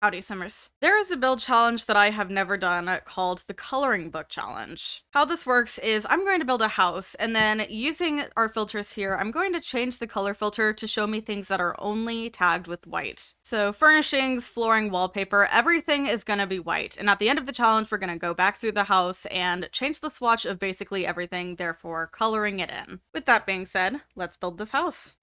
Howdy, Simmers. There is a build challenge that I have never done called the Coloring Book Challenge. How this works is I'm going to build a house, and then using our filters here, I'm going to change the color filter to show me things that are only tagged with white. So furnishings, flooring, wallpaper, everything is going to be white. And at the end of the challenge, we're going to go back through the house and change the swatch of basically everything, therefore coloring it in. With that being said, let's build this house.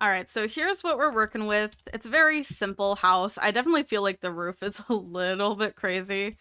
Alright, so here's what we're working with. It's a very simple house. I definitely feel like the roof is a little bit crazy.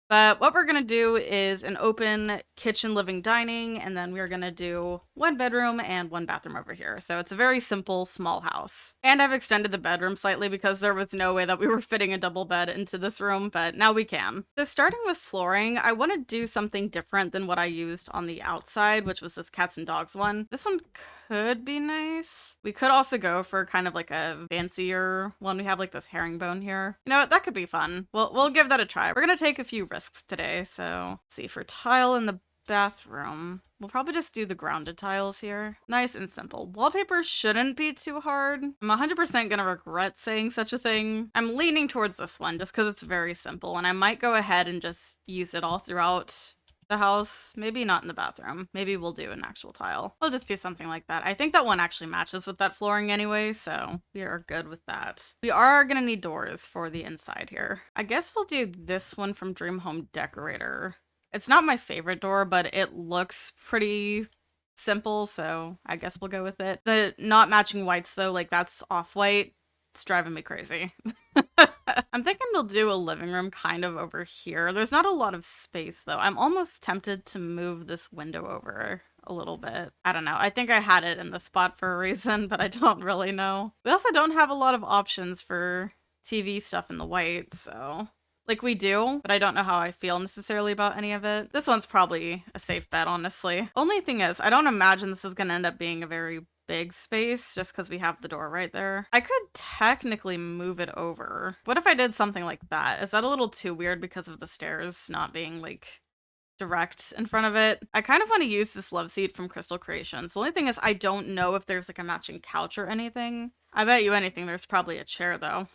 But what we're going to do is an open kitchen, living, dining, and then we're going to do one bedroom and one bathroom over here. So it's a very simple, small house. And I've extended the bedroom slightly because there was no way that we were fitting a double bed into this room, but now we can. So starting with flooring, I want to do something different than what I used on the outside, which was this cats and dogs one. This one could be nice. We could also go for kind of like a fancier one. We have like this herringbone here. You know what? That could be fun. We'll give that a try. We're going to take a few risks today. So let's see, for tile in the bathroom, we'll probably just do the grounded tiles here. Nice and simple. Wallpaper shouldn't be too hard. I'm 100% gonna regret saying such a thing. I'm leaning towards this one just because it's very simple, and I might go ahead and just use it all throughout the house. Maybe not in the bathroom. Maybe we'll do an actual tile. We'll just do something like that. I think that one actually matches with that flooring anyway, so we are good with that. We are gonna need doors for the inside here. I guess we'll do this one from Dream Home Decorator. It's not my favorite door, but it looks pretty simple, so I guess we'll go with it. The not matching whites though, like that's off-white. It's driving me crazy. I'm thinking we'll do a living room kind of over here. There's not a lot of space though. I'm almost tempted to move this window over a little bit. I don't know. I think I had it in the spot for a reason, but I don't really know. We also don't have a lot of options for TV stuff in the white, so... Like we do, but I don't know how I feel necessarily about any of it. This one's probably a safe bet, honestly. Only thing is, I don't imagine this is going to end up being a very big space just because we have the door right there. I could technically move it over. What if I did something like that? Is that a little too weird because of the stairs not being like direct in front of it? I kind of want to use this love seat from Crystal Creations. The only thing is I don't know if there's like a matching couch or anything. I bet you anything there's probably a chair though.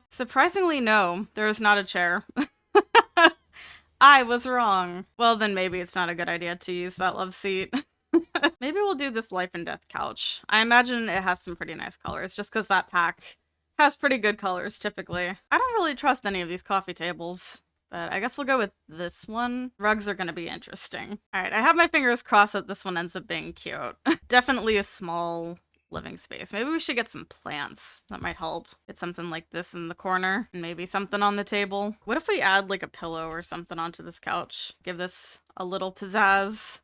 Surprisingly, no, there is not a chair. I was wrong. Well, then maybe it's not a good idea to use that love seat. Maybe we'll do this life and death couch. I imagine it has some pretty nice colors just because that pack has pretty good colors typically. I don't really trust any of these coffee tables, but I guess we'll go with this one. Rugs are going to be interesting. All right, I have my fingers crossed that this one ends up being cute. Definitely a small living space. Maybe we should get some plants. That might help. Get something like this in the corner and maybe something on the table. What if we add like a pillow or something onto this couch? Give this a little pizzazz.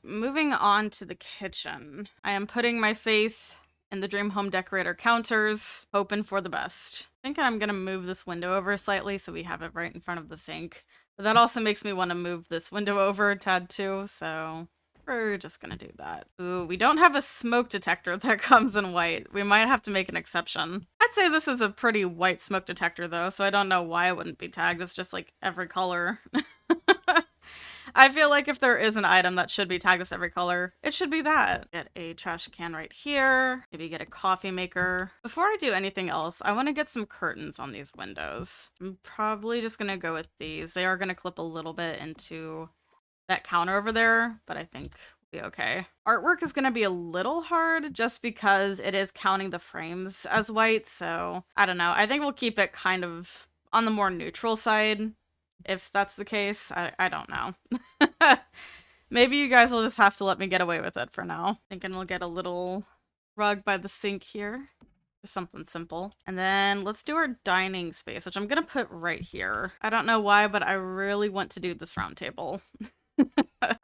Moving on to the kitchen. I am putting my faith in the Dream Home Decorator counters, hoping for the best. I think I'm gonna move this window over slightly so we have it right in front of the sink. But that also makes me want to move this window over a tad too, so We're just gonna do that. Ooh, we don't have a smoke detector that comes in white. We might have to make an exception. I'd say this is a pretty white smoke detector though, so I don't know why it wouldn't be tagged. It's just like every color. I feel like if there is an item that should be tagged as every color, it should be that. Get a trash can right here. Maybe get a coffee maker. Before I do anything else, I want to get some curtains on these windows. I'm probably just going to go with these. They are going to clip a little bit into that counter over there, but I think we'll be okay. Artwork is going to be a little hard just because it is counting the frames as white, so I don't know. I think we'll keep it kind of on the more neutral side. If that's the case, I don't know. Maybe you guys will just have to let me get away with it for now. Thinking we'll get a little rug by the sink here. Just something simple. And then let's do our dining space, which I'm gonna put right here. I don't know why, but I really want to do this round table.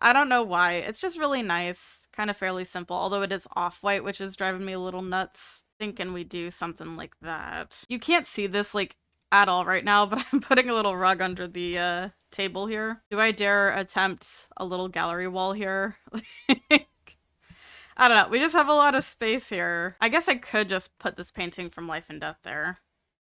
I don't know why. It's just really nice. Kind of fairly simple, although it is off-white, which is driving me a little nuts. Thinking we do something like that. You can't see this, like, at all right now, but I'm putting a little rug under the table here. Do I dare attempt a little gallery wall here? I don't know. We just have a lot of space here. I guess I could just put this painting from Life and Death there.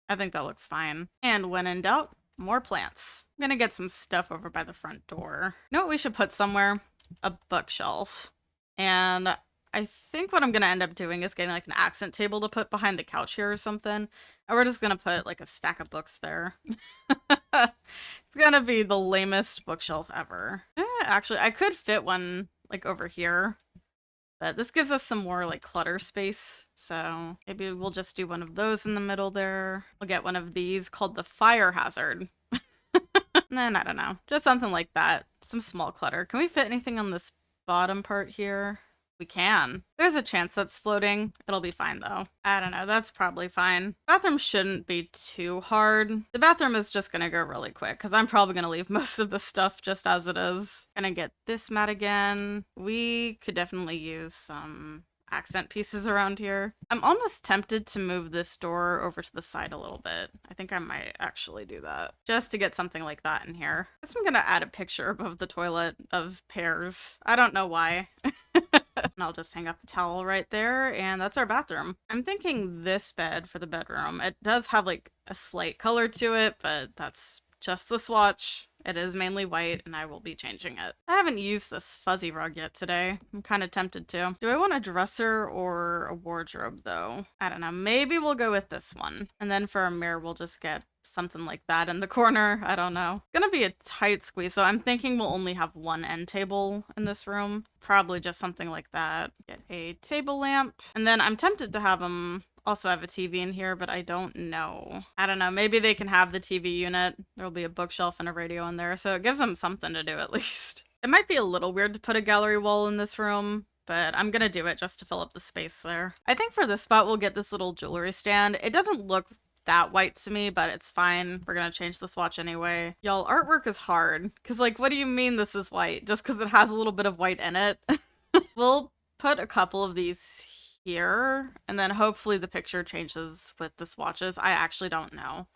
I think that looks fine. And when in doubt, more plants. I'm gonna get some stuff over by the front door. You know what we should put somewhere? A bookshelf. And I think what I'm gonna end up doing is getting like an accent table to put behind the couch here or something. And we're just gonna put like a stack of books there. It's gonna be the lamest bookshelf ever. Actually, I could fit one like over here. But this gives us some more like clutter space. So maybe we'll just do one of those in the middle there. We'll get one of these called the fire hazard. And then I don't know, just something like that. Some small clutter. Can we fit anything on this bottom part here? We can. There's a chance that's floating. It'll be fine though. I don't know, that's probably fine. Bathroom shouldn't be too hard. The bathroom is just gonna go really quick because I'm probably gonna leave most of the stuff just as it is. Gonna get this mat again. We could definitely use some accent pieces around here. I'm almost tempted to move this door over to the side a little bit. I think I might actually do that just to get something like that in here. I guess I'm gonna add a picture above the toilet of pears. I don't know why. And I'll just hang up a towel right there, and that's our bathroom. I'm thinking this bed for the bedroom. It does have like a slight color to it, but that's just the swatch. It is mainly white, and I will be changing it. I haven't used this fuzzy rug yet today. I'm kind of tempted to. Do I want a dresser or a wardrobe, though? I don't know. Maybe we'll go with this one. And then for our mirror, we'll just get something like that in the corner. I don't know. It's gonna be a tight squeeze, so I'm thinking we'll only have one end table in this room. Probably just something like that. Get a table lamp. And then I'm tempted to have them also have a TV in here, but I don't know. I don't know. Maybe they can have the TV unit. There'll be a bookshelf and a radio in there, so it gives them something to do at least. It might be a little weird to put a gallery wall in this room, but I'm gonna do it just to fill up the space there. I think for this spot, we'll get this little jewelry stand. It doesn't look that white to me, but it's fine. We're gonna change the swatch anyway. Y'all, artwork is hard, because like, what do you mean this is white? Just because it has a little bit of white in it? We'll put a couple of these here, and then hopefully the picture changes with the swatches. I actually don't know.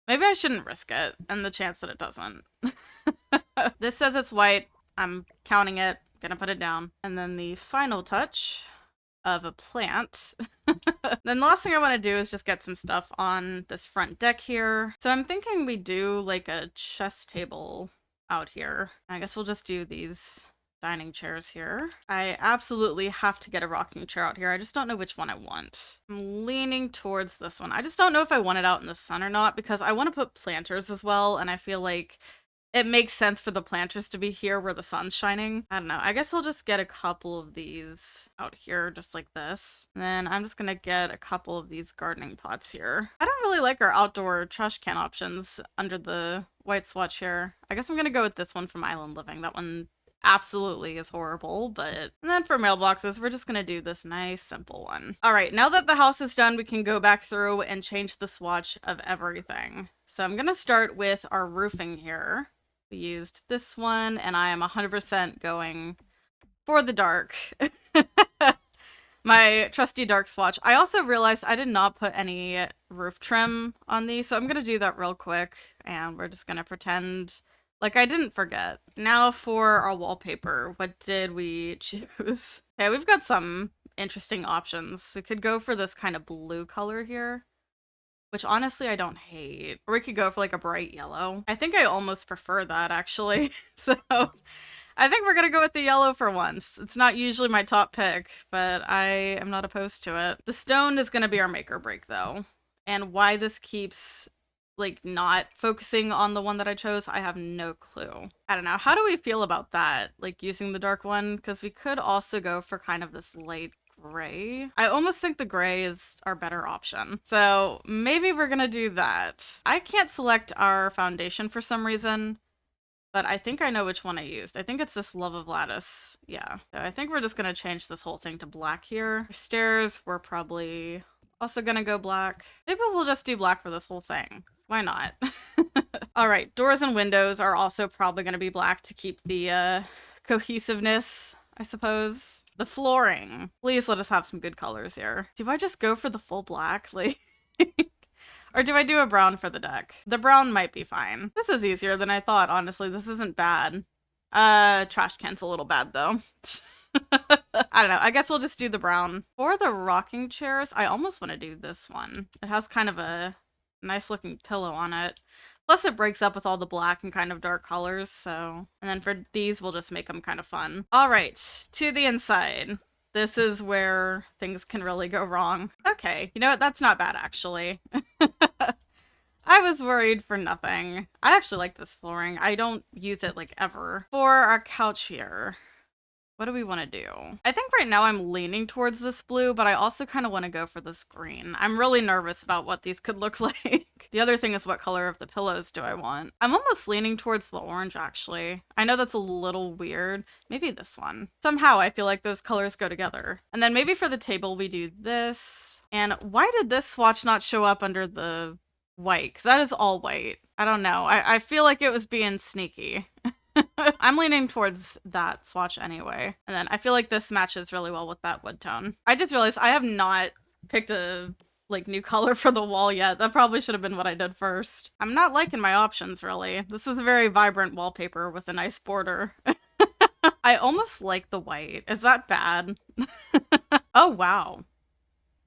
Maybe I shouldn't risk it, and the chance that it doesn't. This says it's white. I'm counting it. Gonna put it down. And then the final touch of a plant. Then the last thing I want to do is just get some stuff on this front deck here. So I'm thinking we do like a chess table out here. I guess we'll just do these dining chairs here. I absolutely have to get a rocking chair out here. I just don't know which one I want. I'm leaning towards this one. I just don't know if I want it out in the sun or not, because I want to put planters as well, and I feel like it makes sense for the planters to be here where the sun's shining. I don't know. I guess I'll just get a couple of these out here just like this. And then I'm just gonna get a couple of these gardening pots here. I don't really like our outdoor trash can options under the white swatch here. I guess I'm gonna go with this one from Island Living. That one absolutely is horrible, but... And then for mailboxes, we're just gonna do this nice, simple one. All right, now that the house is done, we can go back through and change the swatch of everything. So I'm gonna start with our roofing here. We used this one, and I am 100% going for the dark. My trusty dark swatch. I also realized I did not put any roof trim on these, so I'm gonna do that real quick, and we're just gonna pretend Like, I didn't forget. Now for our wallpaper, what did we choose? Okay, we've got some interesting options. We could go for this kind of blue color here, which honestly I don't hate. Or we could go for like a bright yellow. I think I almost prefer that actually. So I think we're gonna go with the yellow for once. It's not usually my top pick, but I am not opposed to it. The stone is gonna be our make or break though. And why this keeps like not focusing on the one that I chose, I have no clue. I don't know. How do we feel about that? Like using the dark one? Because we could also go for kind of this light gray. I almost think the gray is our better option. So maybe we're gonna do that. I can't select our foundation for some reason, but I think I know which one I used. I think it's this Love of Lattice. Yeah. So I think we're just gonna change this whole thing to black here. Stairs, we're probably also gonna go black. Maybe we'll just do black for this whole thing. Why not? All right, doors and windows are also probably gonna be black to keep the cohesiveness, I suppose. The flooring. Please let us have some good colors here. Do I just go for the full black? Like, or do I do a brown for the deck? The brown might be fine. This is easier than I thought, honestly. This isn't bad. Trash can's a little bad, though. I don't know. I guess we'll just do the brown. For the rocking chairs, I almost want to do this one. It has kind of a nice looking pillow on it. Plus it breaks up with all the black and kind of dark colors, so... And then for these, we'll just make them kind of fun. All right, to the inside. This is where things can really go wrong. Okay, you know what? That's not bad, actually. I was worried for nothing. I actually like this flooring. I don't use it, like, ever. For our couch here, what do we want to do? I think right now I'm leaning towards this blue, but I also kind of want to go for this green. I'm really nervous about what these could look like. The other thing is, what color of the pillows do I want? I'm almost leaning towards the orange, actually. I know that's a little weird. Maybe this one. Somehow I feel like those colors go together. And then maybe for the table we do this. And why did this swatch not show up under the white? Because that is all white. I don't know. I feel like it was being sneaky. I'm leaning towards that swatch anyway. And then I feel like this matches really well with that wood tone. I just realized I have not picked a like new color for the wall yet. That probably should have been what I did first. I'm not liking my options really. This is a very vibrant wallpaper with a nice border. I almost like the white. Is that bad? Oh, wow.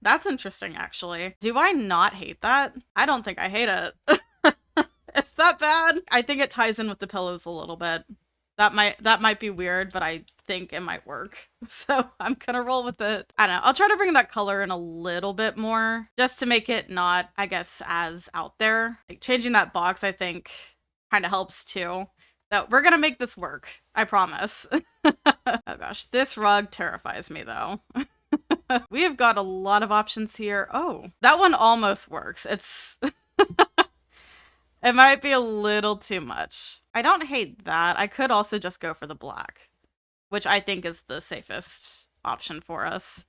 That's interesting, actually. Do I not hate that? I don't think I hate it. It's that bad. I think it ties in with the pillows a little bit. That might be weird, but I think it might work. So I'm gonna roll with it. I don't know. I'll try to bring that color in a little bit more just to make it not, I guess, as out there. Like changing that box, I think, kind of helps too. So we're gonna make this work. I promise. Oh gosh, this rug terrifies me though. We have got a lot of options here. Oh, that one almost works. It's... It might be a little too much. I don't hate that. I could also just go for the black, which I think is the safest option for us.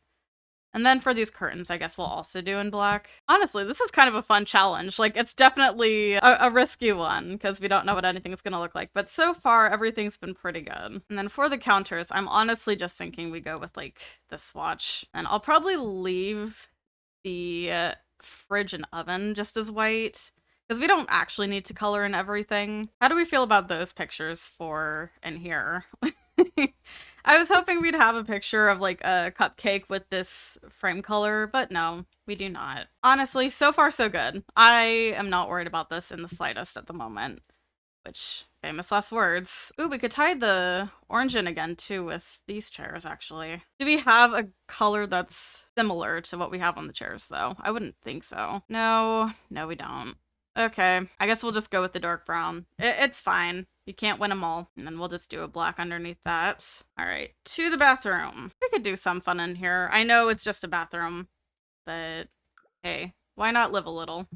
And then for these curtains, I guess we'll also do in black. Honestly, this is kind of a fun challenge. Like, it's definitely a risky one because we don't know what anything's gonna look like. But so far, everything's been pretty good. And then for the counters, I'm honestly just thinking we go with, like, this swatch. And I'll probably leave the fridge and oven just as white. Because we don't actually need to color in everything. How do we feel about those pictures for in here? I was hoping we'd have a picture of like a cupcake with this frame color, but no, we do not. Honestly, so far so good. I am not worried about this in the slightest at the moment. Which, famous last words. Ooh, we could tie the orange in again too with these chairs actually. Do we have a color that's similar to what we have on the chairs though? I wouldn't think so. No, we don't. Okay, I guess we'll just go with the dark brown. It's fine. You can't win them all. And then we'll just do a black underneath that. All right, to the bathroom. We could do some fun in here. I know it's just a bathroom, but hey, why not live a little?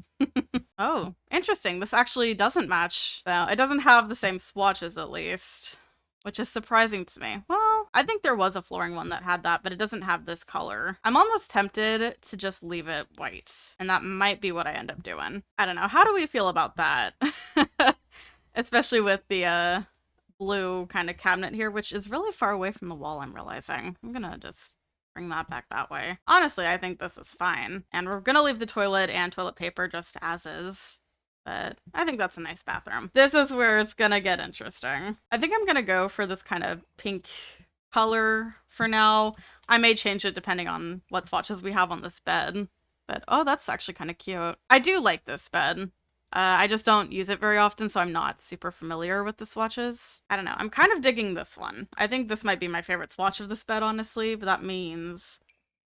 Oh, interesting. This actually doesn't match. No, it doesn't have the same swatches at least, which is surprising to me. Well, I think there was a flooring one that had that, but it doesn't have this color. I'm almost tempted to just leave it white, and that might be what I end up doing. I don't know. How do we feel about that? Especially with the blue kind of cabinet here, which is really far away from the wall, I'm realizing. I'm gonna just bring that back that way. Honestly, I think this is fine. And we're gonna leave the toilet and toilet paper just as is. but I think that's a nice bathroom. This is where it's gonna get interesting. I think I'm gonna go for this kind of pink color for now. I may change it depending on what swatches we have on this bed. But oh, that's actually kind of cute. I do like this bed. I just don't use it very often, so I'm not super familiar with the swatches. I don't know. I'm kind of digging this one. I think this might be my favorite swatch of this bed, honestly, but that means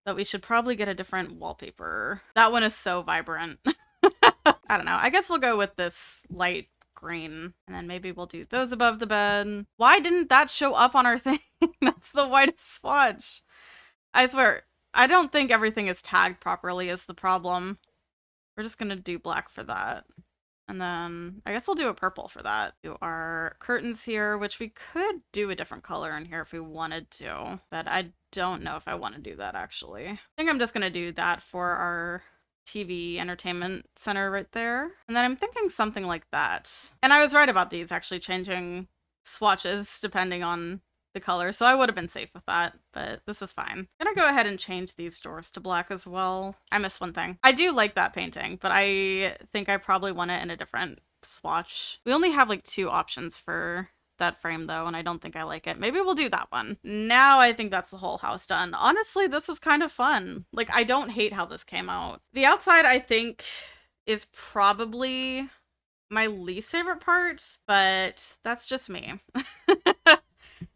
that we should probably get a different wallpaper. That one is so vibrant. I don't know. I guess we'll go with this light green, and then maybe we'll do those above the bed. Why didn't that show up on our thing? That's the whitest swatch. I swear, I don't think everything is tagged properly is the problem. We're just gonna do black for that. And then I guess we'll do a purple for that. Do our curtains here, which we could do a different color in here if we wanted to, but I don't know if I want to do that actually. I think I'm just gonna do that for our TV entertainment center right there. And then I'm thinking something like that. And I was right about these actually changing swatches depending on the color, so I would have been safe with that, but this is fine. I'm gonna go ahead and change these doors to black as well. I missed one thing. I do like that painting, but I think I probably want it in a different swatch. We only have like 2 options for that frame though, and I don't think I like it. Maybe we'll do that one. Now I think that's the whole house done. Honestly, this was kind of fun. Like, I don't hate how this came out. The outside, I think, is probably my least favorite part, but that's just me.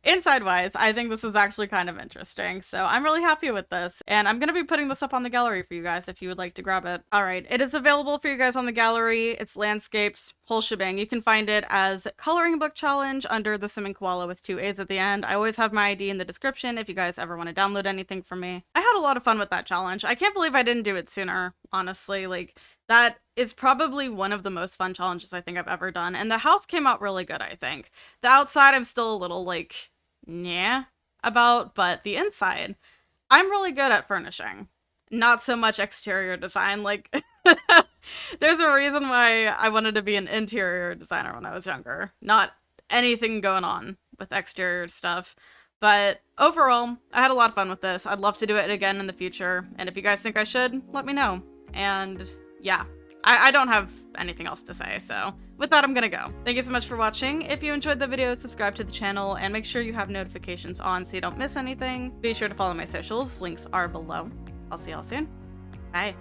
Inside wise, I think this is actually kind of interesting, so I'm really happy with this, and I'm gonna be putting this up on the gallery for you guys if you would like to grab it. Alright, it is available for you guys on the gallery. It's landscapes, whole shebang. You can find it as Coloring Book Challenge under TheSimmingKoalaa with 2 A's at the end. I always have my ID in the description if you guys ever want to download anything from me. I had a lot of fun with that challenge. I can't believe I didn't do it sooner, honestly. Like, that is probably one of the most fun challenges I think I've ever done, and the house came out really good, I think. The outside I'm still a little, like, yeah about, but the inside, I'm really good at furnishing. Not so much exterior design. Like, there's a reason why I wanted to be an interior designer when I was younger. Not anything going on with exterior stuff. But overall, I had a lot of fun with this. I'd love to do it again in the future, and if you guys think I should, let me know. And yeah, I don't have anything else to say, so with that, I'm gonna go. Thank you so much for watching. If you enjoyed the video, subscribe to the channel, and make sure you have notifications on so you don't miss anything. Be sure to follow my socials. Links are below. I'll see y'all soon. Bye.